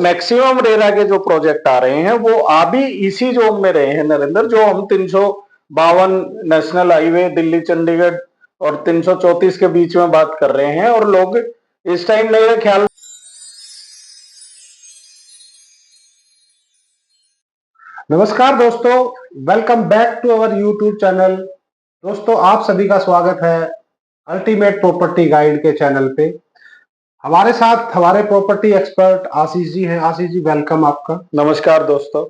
Maximum RERA के जो project आ रहे हैं वो आ भी इसी जोन में रहे हैं नरेंद्र, जो हम 352 नेशनल हाईवे दिल्ली चंडीगढ़ और 334 के बीच में बात कर रहे हैं। और लोग इस टाइम मेरे ख्याल। नमस्कार दोस्तों, welcome back to our YouTube channel. दोस्तों, आप सभी का स्वागत है अल्टीमेट प्रॉपर्टी गाइड के चैनल पे। हमारे साथ हमारे प्रॉपर्टी एक्सपर्ट आशीष जी हैं। आशीष जी, वेलकम आपका। नमस्कार दोस्तों।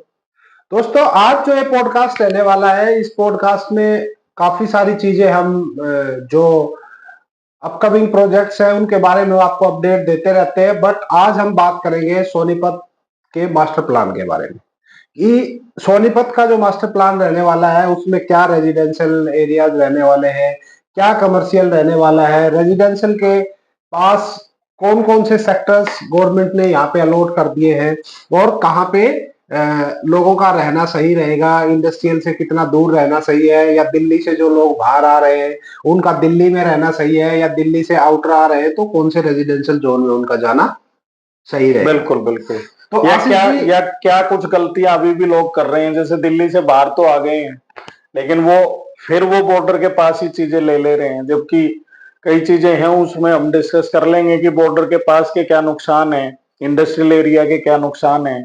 दोस्तों, आज जो ये पॉडकास्ट रहने वाला है, इस पॉडकास्ट में काफी सारी चीजें हम जो अपकमिंग प्रोजेक्ट्स हैं उनके बारे में आपको अपडेट देते रहते हैं। बट आज हम बात करेंगे सोनीपत के मास्टर प्लान के बारे में कि सोनीपत का जो मास्टर प्लान रहने वाला है उसमें क्या रेजिडेंशियल एरियाज रहने वाले हैं, क्या कमर्शियल रहने वाला है, रेजिडेंशियल के पास कौन कौन से सेक्टर्स गवर्नमेंट ने यहाँ पे अलॉट कर दिए हैं और कहाँ पे लोगों का रहना सही रहेगा, इंडस्ट्रियल से कितना दूर रहना सही है, या दिल्ली से जो लोग बाहर आ रहे हैं उनका दिल्ली में रहना सही है, या दिल्ली से आउटर आ रहे हैं तो कौन से रेजिडेंशियल जोन में उनका जाना सही रहेगा। बिल्कुल बिल्कुल। तो या क्या कुछ गलतियां अभी भी लोग कर रहे हैं, जैसे दिल्ली से बाहर तो आ गए हैं लेकिन वो बॉर्डर के पास ही चीजें ले रहे हैं, जबकि कई चीजें हैं उसमें हम डिस्कस कर लेंगे कि बॉर्डर के पास के क्या नुकसान है, इंडस्ट्रियल एरिया के क्या नुकसान है।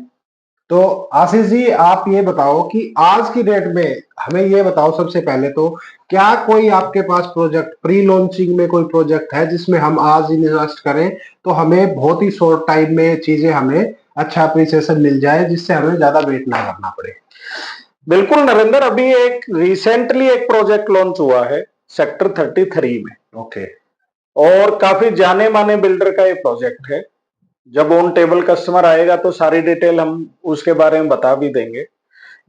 तो आशीष जी, आप ये बताओ कि आज की डेट में हमें ये बताओ सबसे पहले तो, क्या कोई आपके पास प्रोजेक्ट प्री लॉन्चिंग में कोई प्रोजेक्ट है जिसमें हम आज इन्वेस्ट करें तो हमें बहुत ही शॉर्ट टाइम में चीजें हमें अच्छा अप्रिसिएशन मिल जाए, जिससे हमें ज्यादा वेट ना करना पड़े। बिल्कुल नरेंद्र, अभी एक रिसेंटली एक प्रोजेक्ट लॉन्च हुआ है सेक्टर 33 में। ओके। और काफी जाने माने बिल्डर का ये प्रोजेक्ट है। जब ऑन टेबल कस्टमर आएगा तो सारी डिटेल हम उसके बारे में बता भी देंगे।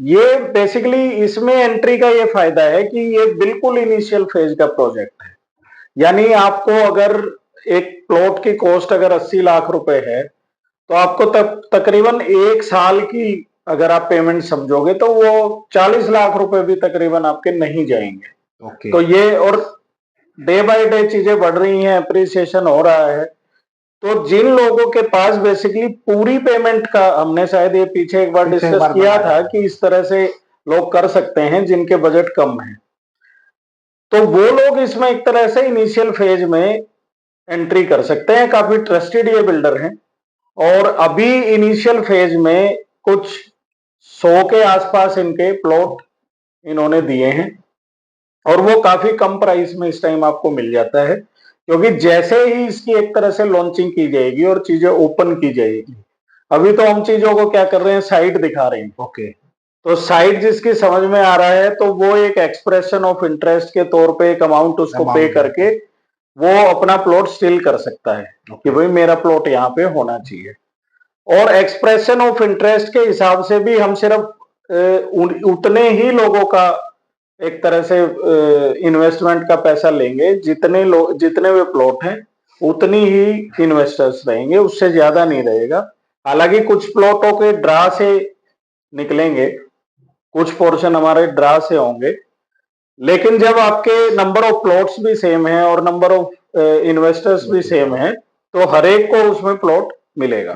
ये बेसिकली इसमें एंट्री का ये फायदा है कि ये बिल्कुल इनिशियल फेज का प्रोजेक्ट है। यानी आपको अगर एक प्लॉट की कॉस्ट अगर 80 लाख रुपए है तो आपको तकरीबन एक साल की अगर आप पेमेंट समझोगे तो वो 40 लाख रुपए भी तकरीबन आपके नहीं जाएंगे। ओके। तो ये और डे बाय डे चीजें बढ़ रही हैं, अप्रिसिएशन हो रहा है। तो जिन लोगों के पास बेसिकली पूरी पेमेंट का, हमने शायद ये पीछे एक बार डिस्कस किया था कि इस तरह से लोग कर सकते हैं जिनके बजट कम है, तो वो लोग इसमें एक तरह से इनिशियल फेज में एंट्री कर सकते हैं। काफी ट्रस्टेड ये बिल्डर हैं और अभी इनिशियल फेज में कुछ 100 के आसपास इनके प्लॉट इन्होंने दिए हैं और वो काफी कम प्राइस में इस टाइम आपको मिल जाता है, क्योंकि जैसे ही इसकी एक तरह से लॉन्चिंग की जाएगी और चीजें ओपन की जाएगी, अभी तो हम चीजों को क्या कर रहे हैं, साइट दिखा रहे हैं। ओके। तो साइट जिसकी समझ में आ रहा है तो वो एक एक्सप्रेशन ऑफ इंटरेस्ट के तौर पे एक अमाउंट उसको पे करके वो अपना प्लॉट स्टिल कर सकता है कि भाई मेरा प्लॉट यहाँ पे होना चाहिए। और एक्सप्रेशन ऑफ इंटरेस्ट के हिसाब से भी हम सिर्फ उतने ही लोगों का एक तरह से इन्वेस्टमेंट का पैसा लेंगे, जितने वे प्लॉट हैं उतनी ही इन्वेस्टर्स रहेंगे, उससे ज्यादा नहीं रहेगा। हालांकि कुछ प्लॉटों के ड्रा से निकलेंगे, कुछ पोर्शन हमारे ड्रा से होंगे, लेकिन जब आपके नंबर ऑफ प्लॉट्स भी सेम है और नंबर ऑफ इन्वेस्टर्स भी सेम है तो हर एक को उसमें प्लॉट मिलेगा।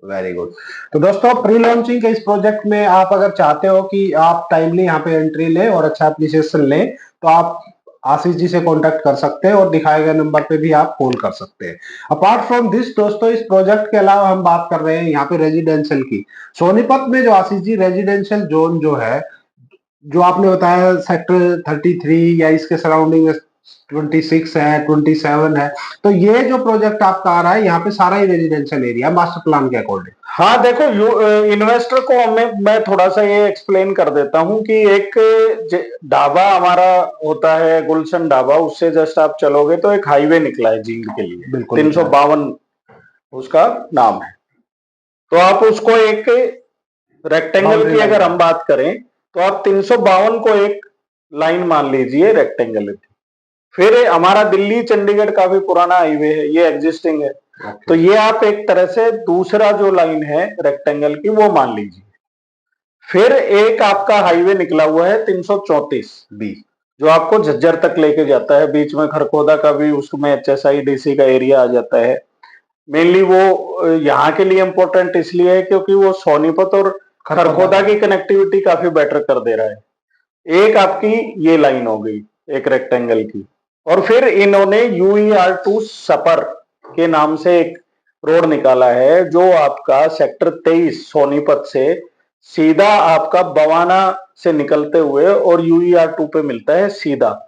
Very good. तो दोस्तों, प्री लॉन्चिंग के इस प्रोजेक्ट में आप अगर चाहते हो कि आप टाइमली यहाँ पे एंट्री लें और अच्छा एप्रिसिएशन लें तो आप आशीष जी से कांटेक्ट कर सकते हैं और दिखाए गए नंबर पे भी आप कॉल कर सकते हैं। अपार्ट फ्रॉम दिस दोस्तों, इस प्रोजेक्ट के अलावा हम बात कर रहे हैं यहाँ पे रेजिडेंशियल की। सोनीपत में जो आशीष जी रेजिडेंशियल जोन जो है, जो आपने बताया सेक्टर 33 या इसके सराउंडिंग में 26 है, 27 है, तो ये जो प्रोजेक्ट आपका आ रहा है यहाँ पे सारा ही रेजिडेंशियल एरिया मास्टर प्लान के अकॉर्डिंग। हाँ देखो, इन्वेस्टर को मैं थोड़ा सा ये एक्सप्लेन कर देता हूँ कि एक ढाबा हमारा होता है गुलशन ढाबा, उससे जस्ट आप चलोगे तो एक हाईवे निकला है जींद के लिए, 352 उसका नाम है। तो आप उसको एक रेक्टेंगल की अगर हम बात करें तो आप 352 को एक लाइन मान लीजिए रेक्टेंगल की। फिर हमारा दिल्ली चंडीगढ़ काफी पुराना हाईवे है, ये एग्जिस्टिंग है, तो ये आप एक तरह से दूसरा जो लाइन है रेक्टेंगल की वो मान लीजिए। फिर एक आपका हाईवे निकला हुआ है 334 बी, जो आपको झज्जर तक लेके जाता है, बीच में खरखोदा का भी उसमें HSI DC का एरिया आ जाता है। मेनली वो यहाँ के लिए इम्पोर्टेंट इसलिए है क्योंकि वो सोनीपत और खरखोदा की कनेक्टिविटी काफी बेटर कर दे रहा है। एक आपकी ये लाइन हो गई एक रेक्टेंगल की, और फिर इन्होंने UER2 सपर के नाम से एक रोड निकाला है जो आपका सेक्टर 23 सोनीपत से सीधा आपका बवाना से निकलते हुए और UER2 पे मिलता है सीधा।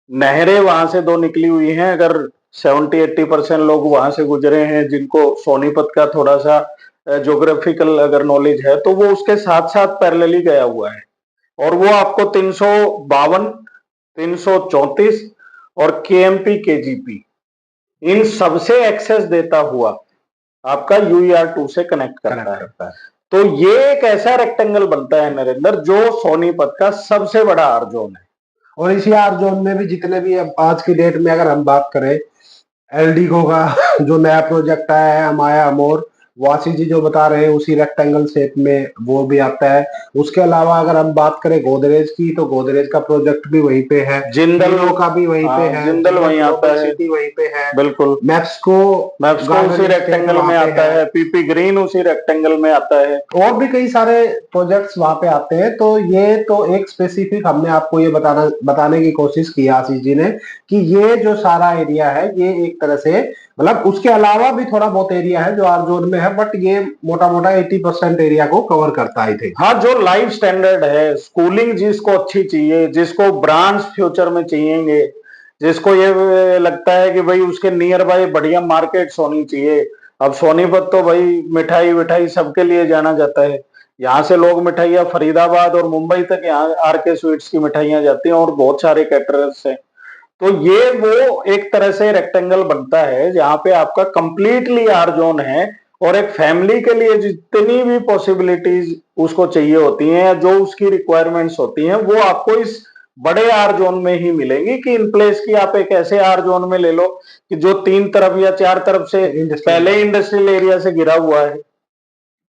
नहरें वहां से दो निकली हुई हैं, अगर 70-80% लोग वहां से गुजरे हैं जिनको सोनीपत का थोड़ा सा ज्योग्राफिकल अगर नॉलेज है, तो वो उसके साथ साथ पैरेलली गया हुआ है, और वो आपको 352, 334 और KMP KGP इन सबसे एक्सेस देता हुआ आपका UER2 से कनेक्ट करता है। तो ये एक ऐसा रेक्टेंगल बनता है नरेंद्र जो सोनीपत का सबसे बड़ा आर जोन है। और इसी आर जोन में भी जितने भी अब आज की डेट में अगर हम बात करें, एलडीको का जो नया प्रोजेक्ट आया है अमाया अमोर, वासी जी जो बता रहे हैं उसी रेक्टेंगल शेप में वो भी आता है। उसके अलावा अगर हम बात करें गोदरेज की, तो गोदरेज का प्रोजेक्ट भी वहीं पे है, जिंदल का भी वहीं पे है, जिंदल वहीं आता है, सिटी वहीं पे है, बिल्कुल। मैप्सको उसी रेक्टेंगल में आता है, पीपी ग्रीन उसी रेक्टेंगल में आता है, और भी कई सारे प्रोजेक्ट्स वहां पे आते हैं। तो ये तो एक स्पेसिफिक हमने आपको ये बताने की कोशिश की आशीष जी ने कि ये जो सारा एरिया है ये एक तरह से, मतलब उसके अलावा भी थोड़ा बहुत एरिया है जो आर जोन में है, बट ये मोटा मोटा 80% एरिया को कवर करता है थे। हाँ, जो लाइफ स्टैंडर्ड है, स्कूलिंग जिसको अच्छी चाहिए, जिसको ब्रांच फ्यूचर में चाहिए, जिसको ये लगता है कि भाई उसके नियर बाय बढ़िया मार्केट्स होनी चाहिए। अब सोनीपत तो भाई मिठाई विठाई सबके लिए जाना जाता है, यहाँ से लोग मिठाइयाँ फरीदाबाद और मुंबई तक यहाँ RK स्वीट्स की मिठाइयाँ जाती हैं और बहुत सारे कैटरर्स हैं। तो ये वो एक तरह से रेक्टेंगल बनता है जहां पे आपका कंप्लीटली आर जोन है, और एक फैमिली के लिए जितनी भी पॉसिबिलिटीज उसको चाहिए होती हैं या जो उसकी रिक्वायरमेंट्स होती हैं वो आपको इस बड़े आर जोन में ही मिलेंगी। कि इन प्लेस की आप एक ऐसे आर जोन में ले लो कि जो 3 तरफ या 4 तरफ से पहले इंडस्ट्रियल एरिया से घिरा हुआ है,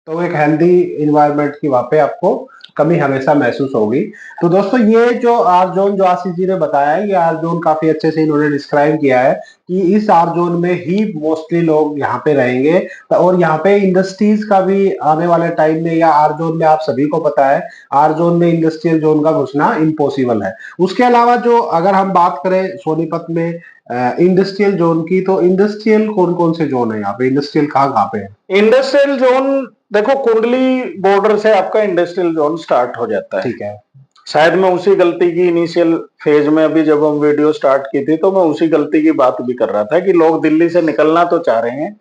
तो एक हेल्दी इन्वायरमेंट की वहां पे आपको कमी हमेशा महसूस होगी। तो दोस्तों ये जो आर जोन जो आशीष जी ने बताया है, ये आर जोन काफी अच्छे से इन्होंने डिस्क्राइब किया है कि इस आर जोन में ही मोस्टली लोग यहाँ पे रहेंगे, और यहाँ पे इंडस्ट्रीज का भी आने वाले टाइम में, या आर जोन में आप सभी को पता है आर जोन में इंडस्ट्रियल जोन का घुसना इम्पॉसिबल है। उसके अलावा जो अगर हम बात करें सोनीपत में इंडस्ट्रियल जोन की, तो इंडस्ट्रियल कौन कौन से जोन है यहाँ पे, इंडस्ट्रियल कहाँ पे है? इंडस्ट्रियल जोन देखो कुंडली बॉर्डर से आपका इंडस्ट्रियल जोन स्टार्ट हो जाता है। ठीक है। शायद मैं उसी गलती की इनिशियल फेज में अभी जब हम वीडियो स्टार्ट की थी तो मैं उसी गलती की बात भी कर रहा था कि लोग दिल्ली से निकलना तो चाह रहे हैं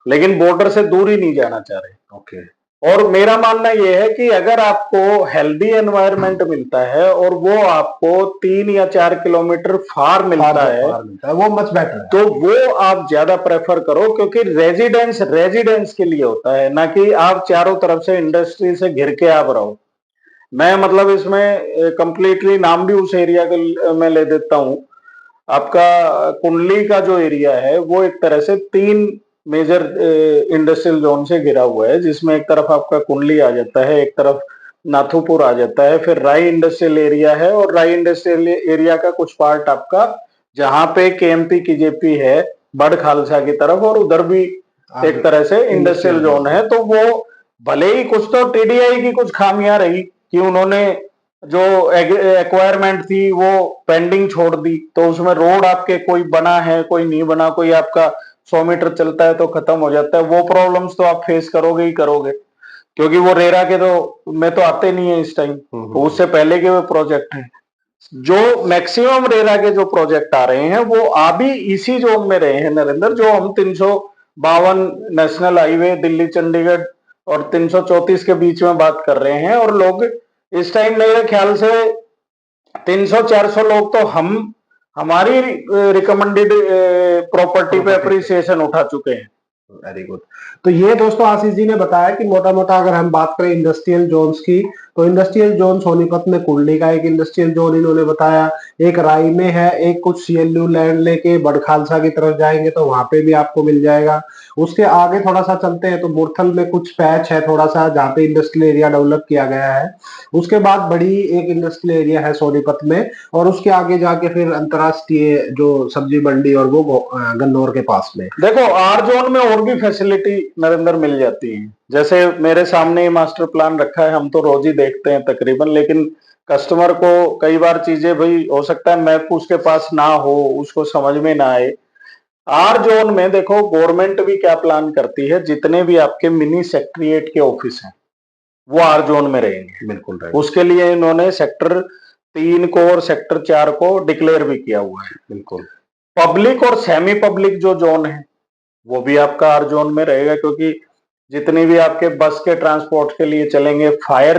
लेकिन बॉर्डर से दूर ही नहीं जाना चाह रहे। ओके। और मेरा मानना यह है कि अगर आपको हेल्दी एनवायरनमेंट मिलता है और वो आपको 3 या 4 किलोमीटर फार मिलता है वो मच बेटर है, तो वो आप ज्यादा प्रेफर करो, क्योंकि रेजिडेंस के लिए होता है, ना कि आप चारों तरफ से इंडस्ट्री से घिर के आप रहो। मैं मतलब इसमें कंप्लीटली नाम भी उस एरिया का मैं ले देता हूं। आपका कुंडली का जो एरिया है वो एक तरह से 3 मेजर इंडस्ट्रियल जोन से घिरा हुआ है, जिसमें एक तरफ आपका कुंडली आ जाता है, एक तरफ नाथुपुर आ जाता है, फिर राई इंडस्ट्रियल एरिया है, और राई इंडस्ट्रियल एरिया का कुछ पार्ट आपका जहां पे KMP KJP है बड़ खालसा की तरफ, और उधर भी एक तरह से इंडस्ट्रियल जोन है। तो वो भले ही कुछ तो TDI की कुछ खामियां रही कि उन्होंने जो एक्वायरमेंट थी वो पेंडिंग छोड़ दी, तो उसमें रोड आपके कोई बना है कोई नहीं बना, कोई आपका 100 मीटर चलता है तो खत्म हो जाता है, वो प्रॉब्लम्स तो आप फेस करोगे ही करोगे, क्योंकि वो रेरा के तो में तो आते नहीं है इस टाइम, तो उससे पहले के वो प्रोजेक्ट हैं। जो मैक्सिमम रेरा के जो प्रोजेक्ट आ रहे हैं वो आ भी इसी जोन में रहे हैं नरेंद्र, जो हम 352 नेशनल हाईवे दिल्ली चंडीगढ़ और 334 के बीच में बात कर रहे हैं, और लोग इस टाइम मेरे ख्याल से 300-400 लोग तो हमारी रिकमेंडेड प्रॉपर्टी पे अप्रिसिएशन उठा चुके हैं। Very good. तो ये दोस्तों आशीष जी ने बताया कि मोटा मोटा अगर हम बात करें इंडस्ट्रियल जोन्स की, तो इंडस्ट्रियल जोन सोनीपत में कुंडली का एक इंडस्ट्रियल जोन इन्होंने बताया, एक राई में है, एक कुछ सीएलयू लैंड लेके बड़खालसा की तरफ जाएंगे तो वहां पे भी आपको मिल जाएगा। उसके आगे थोड़ा सा चलते हैं तो मुरथल में कुछ पैच है थोड़ा सा जहाँ पे इंडस्ट्रियल एरिया डेवलप किया गया है। उसके बाद बड़ी एक इंडस्ट्रियल एरिया है सोनीपत में, और उसके आगे जाके फिर अंतरराष्ट्रीय जो सब्जी मंडी और वो गन्नौर के पास में। देखो आर जोन में और भी फैसिलिटी नरेंद्र मिल जाती है, जैसे मेरे सामने मास्टर प्लान रखा है, हम तो रोज ही देखते हैं तकरीबन, लेकिन कस्टमर को कई बार चीजें भाई हो सकता है मैप उसके पास ना हो, उसको समझ में ना आए। आर जोन में देखो गवर्नमेंट भी क्या प्लान करती है, जितने भी आपके मिनी सेक्रेटरिएट के ऑफिस हैं वो आर जोन में रहेंगे। बिल्कुल राइट। उसके लिए इन्होंने सेक्टर 3 को और सेक्टर 4 को डिक्लेयर भी किया हुआ है। बिल्कुल। पब्लिक और सेमी पब्लिक जो जोन है वो भी आपका आर जोन में रहेगा, क्योंकि जितनी भी आपके बस के ट्रांसपोर्ट के लिए चलेंगे, फायर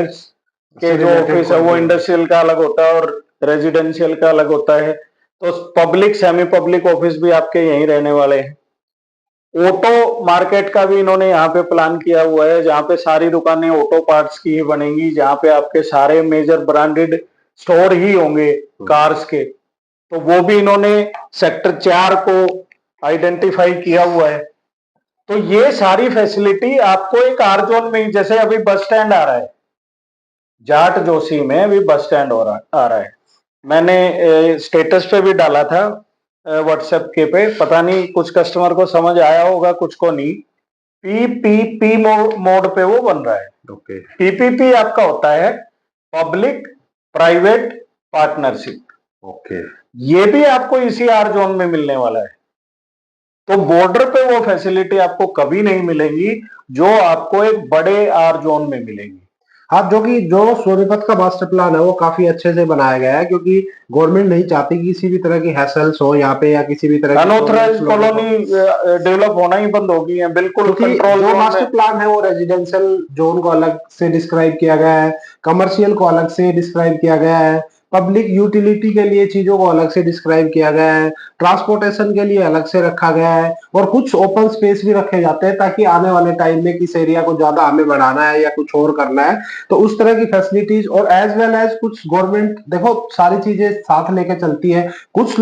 के जो ऑफिस है वो इंडस्ट्रियल का अलग होता है और रेजिडेंशियल का अलग होता है, तो पब्लिक सेमी पब्लिक ऑफिस भी आपके यहीं रहने वाले हैं। ऑटो मार्केट का भी इन्होंने यहाँ पे प्लान किया हुआ है, जहाँ पे सारी दुकानें ऑटो पार्ट्स की ही बनेंगी, जहाँ पे आपके सारे मेजर ब्रांडेड स्टोर ही होंगे कार्स के, तो वो भी इन्होंने सेक्टर 4 को आइडेंटिफाई किया हुआ है। तो ये सारी फैसिलिटी आपको एक आर जोन में ही, जैसे अभी बस स्टैंड आ रहा है जाट जोशी में, अभी बस स्टैंड आ रहा है, मैंने स्टेटस पे भी डाला था व्हाट्सएप के पे, पता नहीं कुछ कस्टमर को समझ आया होगा कुछ को नहीं। पीपीपी मोड पे वो बन रहा है। ओके। पीपीपी आपका होता है पब्लिक प्राइवेट पार्टनरशिप। ओके। ये भी आपको इसी आर जोन में मिलने वाला है। तो बॉर्डर पे वो फैसिलिटी आपको कभी नहीं मिलेंगी जो आपको एक बड़े आर जोन में मिलेंगी। हाँ, जो सोनीपत का मास्टर प्लान है वो काफी अच्छे से बनाया गया है, क्योंकि गवर्नमेंट नहीं चाहती कि किसी भी तरह की हैसल्स हो यहाँ पे, या किसी भी तरह की अनऑथराइज्ड कॉलोनी डेवलप होना ही बंद हो गई है। बिल्कुल कंट्रोल। जो मास्टर प्लान है वो रेजिडेंशियल जोन को अलग से डिस्क्राइब किया गया है, कमर्शियल को अलग से डिस्क्राइब किया गया है, पब्लिक यूटिलिटी के लिए चीजों को अलग से डिस्क्राइब किया गया है, ट्रांसपोर्टेशन के लिए अलग से रखा गया है, और कुछ ओपन स्पेस भी रखे जाते हैं ताकि आने वाले टाइम में किस एरिया को ज्यादा हमें बढ़ाना है या कुछ और करना है तो उस तरह की फैसिलिटीज। और एज वेल एज कुछ गवर्नमेंट देखो सारी चीजें साथ लेके चलती है, कुछ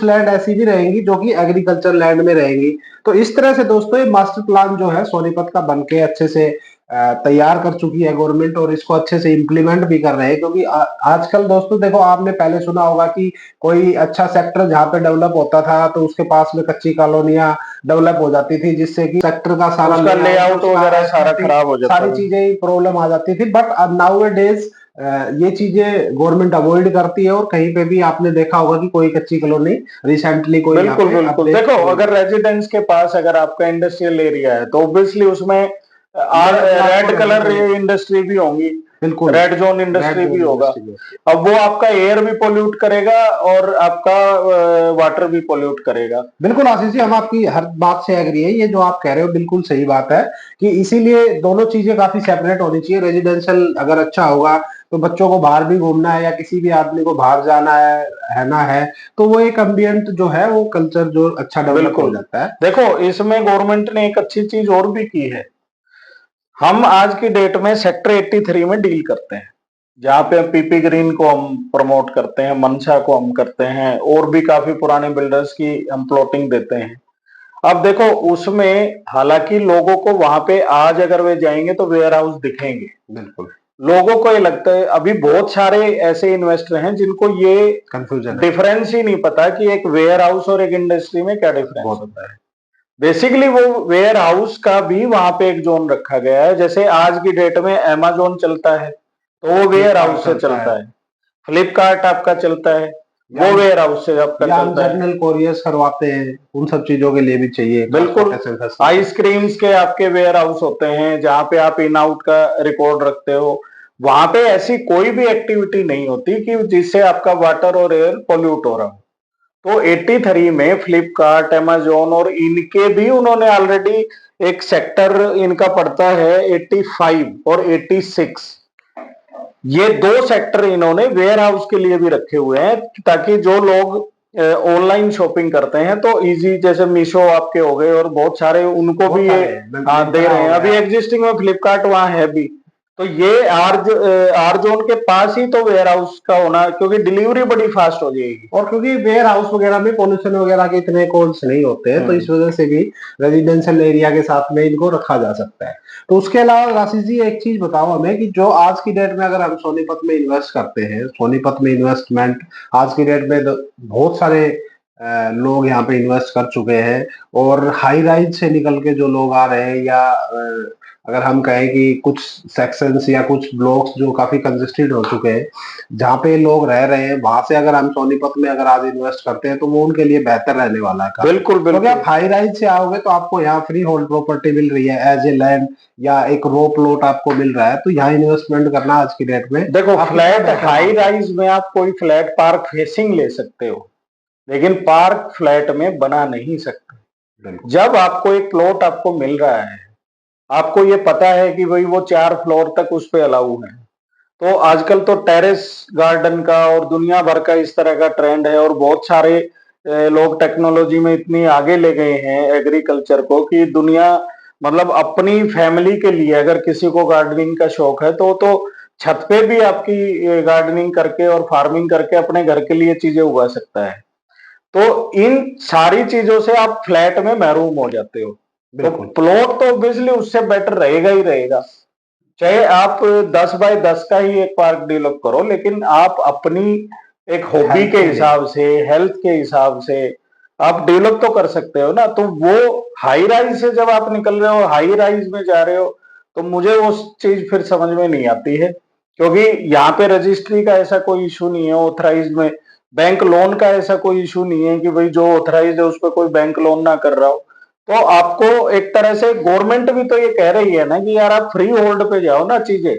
लैंड ऐसी भी रहेंगी जो कि एग्रीकल्चर लैंड में रहेंगी। तो इस तरह से दोस्तों ये मास्टर प्लान जो है सोनीपत का बनके अच्छे से तैयार कर चुकी है गवर्नमेंट, और इसको अच्छे से इम्प्लीमेंट भी कर रहे हैं। क्योंकि आजकल दोस्तों देखो आपने पहले सुना होगा कि कोई अच्छा सेक्टर जहाँ पे डेवलप होता था तो उसके पास में कच्ची कॉलोनियां डेवलप हो जाती थी, जिससे कि सेक्टर का सारा लेआउट वगैरह सारा खराब हो जाता, सारी चीजें प्रॉब्लम आ जाती थी। बट अब नाउ डेज ये चीजें गवर्नमेंट अवॉइड करती है, और कहीं पे भी आपने देखा होगा कि कोई कच्ची कॉलोनी रिसेंटली कोई बिल्कुल देखो अगर रेजिडेंस के पास अगर आपका इंडस्ट्रियल एरिया है तो ऑब्वियसली उसमें रेड कलर इंडस्ट्री भी होंगी, बिल्कुल रेड जोन इंडस्ट्री भी होगा। अब वो आपका एयर भी पोल्यूट करेगा और आपका वाटर भी पोल्यूट करेगा। बिल्कुल आशीष जी, हम आपकी हर बात से एग्री है, ये जो आप कह रहे हो बिल्कुल सही बात है कि इसीलिए दोनों चीजें काफी सेपरेट होनी चाहिए। रेजिडेंशियल अगर अच्छा होगा तो बच्चों को बाहर भी घूमना है या किसी भी आदमी को बाहर जाना है ना है, तो वो एक एम्बियंट जो है वो कल्चर जो अच्छा डेवलप हो जाता है। देखो इसमें गवर्नमेंट ने एक अच्छी चीज और भी की है, हम आज की डेट में सेक्टर 83 में डील करते हैं, जहाँ पे पीपी ग्रीन को हम प्रमोट करते हैं, मनसा को हम करते हैं, और भी काफी पुराने बिल्डर्स की हम प्लॉटिंग देते हैं। अब देखो उसमें हालांकि लोगों को वहां पे आज अगर वे जाएंगे तो वेयर हाउस दिखेंगे, बिल्कुल लोगों को ये लगता है, अभी बहुत सारे ऐसे इन्वेस्टर हैं जिनको ये कंफ्यूजन डिफरेंस ही नहीं पता कि एक वेयर हाउस और एक इंडस्ट्री में क्या डिफरेंस होता है। बेसिकली वो वेयर हाउस का भी वहां पे एक जोन रखा गया है, जैसे आज की डेट में अमेज़न चलता है तो वो वेयर हाउस से चलता है, फ्लिपकार्ट आपका चलता है वो वेयर हाउस से आपका चलता है, जनरल कोरियर्स करवाते हैं, उन सब चीजों के लिए भी चाहिए। बिल्कुल आइसक्रीम्स के आपके वेयर हाउस होते हैं जहां पे आप इन आउट का रिकॉर्ड रखते हो, वहां पे ऐसी कोई भी एक्टिविटी नहीं होती कि जिससे आपका वाटर और एयर पोल्यूट हो रहा हो। तो 83 में फ्लिपकार्ट अमेज़न और इनके भी उन्होंने ऑलरेडी एक सेक्टर इनका पड़ता है 85 और 86, ये दो सेक्टर इन्होंने वेयर हाउस के लिए भी रखे हुए हैं, ताकि जो लोग ऑनलाइन शॉपिंग करते हैं तो इजी, जैसे मीशो आपके हो गए और बहुत सारे उनको भी ये दे रहे हैं। अभी एग्जिस्टिंग में फ्लिपकार्ट वहां है भी, तो ये आर जोन के पास ही तो वेयर हाउस का होना, क्योंकि डिलीवरी बड़ी फास्ट हो जाएगी। और क्योंकि वेयर हाउस वगैरह में पोल्यूशन वगैरह के इतने कॉल्स नहीं होते हैं, तो इस वजह से भी रेजिडेंशियल एरिया के साथ में इनको रखा जा सकता है। तो उसके अलावा राशिद जी एक चीज बताओ हमें कि जो आज की डेट में अगर हम सोनीपत में इन्वेस्ट करते हैं, सोनीपत में इन्वेस्टमेंट आज की डेट में बहुत सारे लोग यहाँ पे इन्वेस्ट कर चुके हैं, और हाई राइज से निकल के जो लोग आ रहे हैं, या अगर हम कहें कि कुछ सेक्शंस या कुछ ब्लॉक्स जो काफी कंजेस्टेड हो चुके हैं, जहाँ पे लोग रह रहे हैं, वहां से अगर हम सोनीपत में अगर आज इन्वेस्ट करते हैं तो वो उनके लिए बेहतर रहने वाला है। बिल्कुल बिल्कुल। क्योंकि आप हाई राइज से आओगे तो आपको यहाँ फ्री होल्ड प्रॉपर्टी मिल रही है एज ए लैंड, या एक रो प्लॉट आपको मिल रहा है, तो यहाँ इन्वेस्टमेंट करना आज की डेट में देखो, फ्लैट हाई राइज में आप कोई फ्लैट पार्क फेसिंग ले सकते हो, लेकिन पार्क फ्लैट में बना नहीं सकते। जब आपको एक प्लॉट आपको मिल रहा है, आपको ये पता है कि भाई वो 4 फ्लोर तक उस पे अलाउ है, तो आजकल तो टेरेस गार्डन का और दुनिया भर का इस तरह का ट्रेंड है, और बहुत सारे लोग टेक्नोलॉजी में इतनी आगे ले गए हैं एग्रीकल्चर को कि दुनिया मतलब अपनी फैमिली के लिए अगर किसी को गार्डनिंग का शौक है तो छत पे भी आपकी गार्डनिंग करके और फार्मिंग करके अपने घर के लिए चीजें उगा सकता है। तो इन सारी चीजों से आप फ्लैट में महरूम हो जाते हो, तो प्लॉट तो ऑब्वियसली उससे बेटर रहेगा ही रहेगा। चाहे आप 10 बाय 10 का ही एक पार्क डेवलप करो, लेकिन आप अपनी एक हॉबी के हिसाब से, हेल्थ के हिसाब से आप डेवलप तो कर सकते हो ना। तो वो हाई राइज से जब आप निकल रहे हो, हाई राइज में जा रहे हो, तो मुझे वो चीज फिर समझ में नहीं आती है, क्योंकि यहाँ पे रजिस्ट्री का ऐसा कोई इशू नहीं है, ऑथराइज में बैंक लोन का ऐसा कोई इशू नहीं है कि भाई जो ऑथराइज है उस पर कोई बैंक लोन ना कर रहा हो। तो आपको एक तरह से गवर्नमेंट भी तो ये कह रही है ना कि यार आप फ्री होल्ड पे जाओ ना चीजें,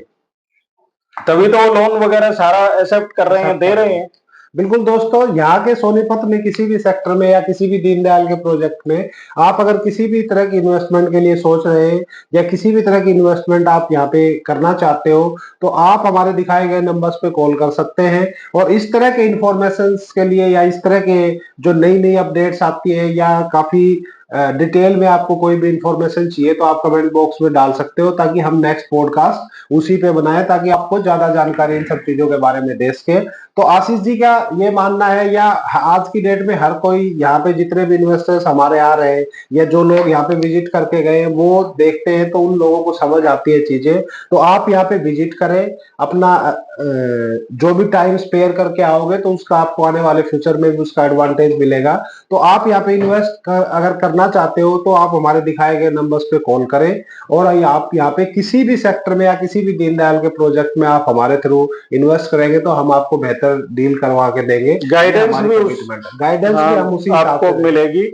तभी तो लोन वगैरह सारा एक्सेप्ट कर रहे हैं, दे रहे हैं। बिल्कुल दोस्तों, यहाँ के सोनीपत में किसी भी सेक्टर में या किसी भी दीनदयाल के प्रोजेक्ट में आप अगर किसी भी तरह की इन्वेस्टमेंट के लिए सोच रहे हैं, या किसी भी तरह की इन्वेस्टमेंट आप यहाँ पे करना चाहते हो, तो आप हमारे दिखाए गए नंबर्स पे कॉल कर सकते हैं। और इस तरह के इंफॉर्मेशन के लिए, या इस तरह के जो नई नई अपडेट्स आती है, या काफी डिटेल में आपको कोई भी इंफॉर्मेशन चाहिए, तो आप कमेंट बॉक्स में डाल सकते हो, ताकि हम नेक्स्ट पॉडकास्ट उसी पे बनाए, ताकि आपको ज्यादा जानकारी इन सब चीजों के बारे में दे सके। तो आशीष जी का ये मानना है, या आज की डेट में हर कोई यहाँ पे जितने भी इन्वेस्टर्स हमारे आ रहे हैं, या जो लोग यहाँ पे विजिट करके गए, वो देखते हैं तो उन लोगों को समझ आती है चीजें। तो आप यहाँ पे विजिट करें, अपना जो भी टाइम स्पेयर करके आओगे तो उसका आपको आने वाले फ्यूचर में भी उसका एडवांटेज मिलेगा। तो आप यहाँ पे इन्वेस्ट अगर करना चाहते हो तो आप हमारे दिखाए गए नंबर्स पे कॉल करें, और आप यहाँ पे किसी भी सेक्टर में या किसी भी दीनदयाल के प्रोजेक्ट में आप हमारे थ्रू इन्वेस्ट करेंगे तो हम आपको बेहतर डील करवा के देंगे। गाइडेंस भी हम उसी आपको मिलेगी,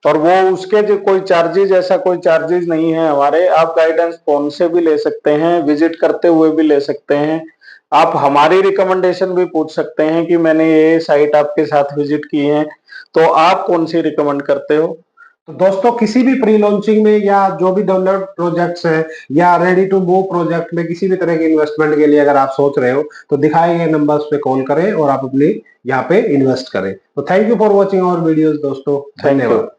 और वो उसके जो कोई चार्जेस, ऐसा कोई चार्जेस नहीं है हमारे। आप गाइडेंस फोन से भी ले सकते हैं, विजिट करते हुए भी ले सकते हैं। आप हमारी रिकमेंडेशन भी पूछ सकते हैं कि मैंने ये साइट आपके साथ विजिट की है, तो आप कौन सी रिकमेंड करते हो। तो दोस्तों, किसी भी प्री लॉन्चिंग में, या जो भी डेवलप्ड प्रोजेक्ट्स हैं, या रेडी टू मूव प्रोजेक्ट में किसी भी तरह के इन्वेस्टमेंट के लिए अगर आप सोच रहे हो, तो दिखाए गए नंबर्स पे कॉल करें और आप अपनी यहाँ पे इन्वेस्ट करें। तो thank you for watching our videos दोस्तों, धन्यवाद।